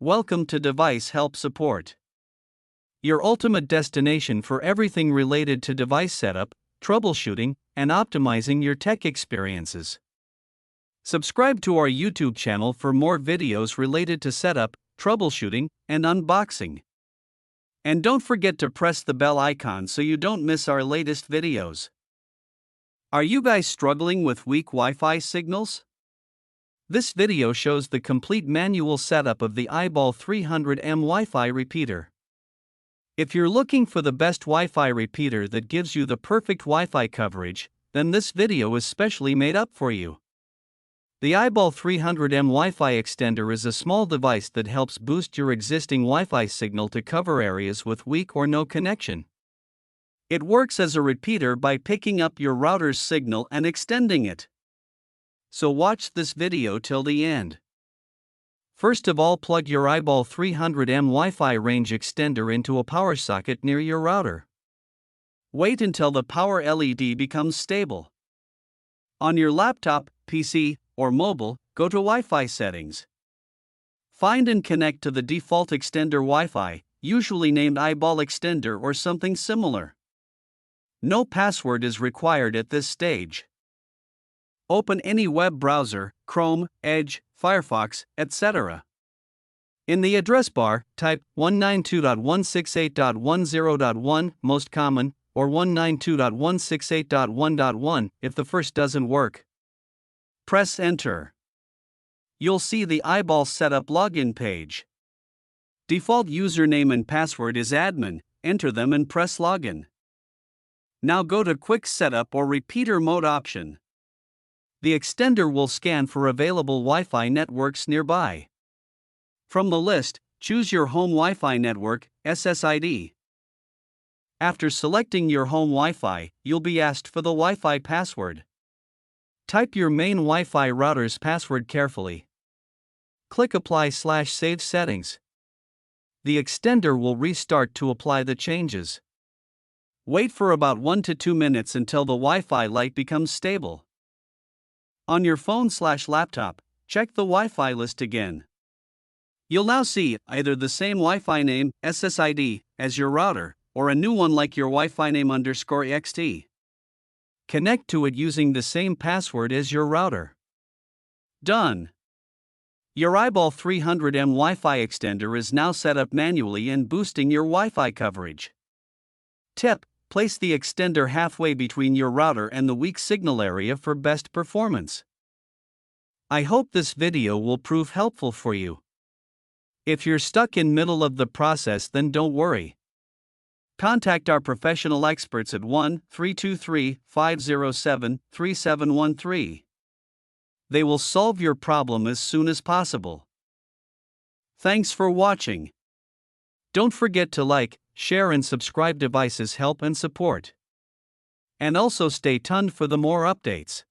Welcome to Device Help Support, your ultimate destination for everything related to device setup, troubleshooting, and optimizing your tech experiences. Subscribe to our YouTube channel for more videos related to setup, troubleshooting, and unboxing. And don't forget to press the bell icon so you don't miss our latest videos. Are you guys struggling with weak Wi-Fi signals? This video shows the complete manual setup of the iBall 300M Wi-Fi repeater. If you're looking for the best Wi-Fi repeater that gives you the perfect Wi-Fi coverage, then this video is specially made up for you. The iBall 300M Wi-Fi extender is a small device that helps boost your existing Wi-Fi signal to cover areas with weak or no connection. It works as a repeater by picking up your router's signal and extending it. So watch this video till the end. First of all, plug your iBall 300M Wi-Fi Range Extender into a power socket near your router. Wait until the power LED becomes stable. On your laptop, PC, or mobile, go to Wi-Fi settings. Find and connect to the default extender Wi-Fi, usually named iBall Extender or something similar. No password is required at this stage. Open any web browser, Chrome, Edge, Firefox, etc. In the address bar, type 192.168.10.1, most common, or 192.168.1.1 if the first doesn't work. Press Enter. You'll see the iBall Setup login page. Default username and password is admin, enter them and press Login. Now go to Quick Setup or Repeater Mode option. The extender will scan for available Wi-Fi networks nearby. From the list, choose your home Wi-Fi network, SSID. After selecting your home Wi-Fi, you'll be asked for the Wi-Fi password. Type your main Wi-Fi router's password carefully. Click Apply/Save Settings. The extender will restart to apply the changes. Wait for about 1 to 2 minutes until the Wi-Fi light becomes stable. On your phone/laptop, check the Wi-Fi list again. You'll now see either the same Wi-Fi name, SSID, as your router, or a new one like your Wi-Fi name _xt. Connect to it using the same password as your router. Done. Your iBall 300M Wi-Fi extender is now set up manually and boosting your Wi-Fi coverage. Tip: place the extender halfway between your router and the weak signal area for best performance. I hope this video will prove helpful for you. If you're stuck in middle of the process, then don't worry. Contact our professional experts at 1-323-507-3713. They will solve your problem as soon as possible. Thanks for watching. Don't forget to like, share and subscribe. Devices Help and Support. And also stay tuned for the more updates.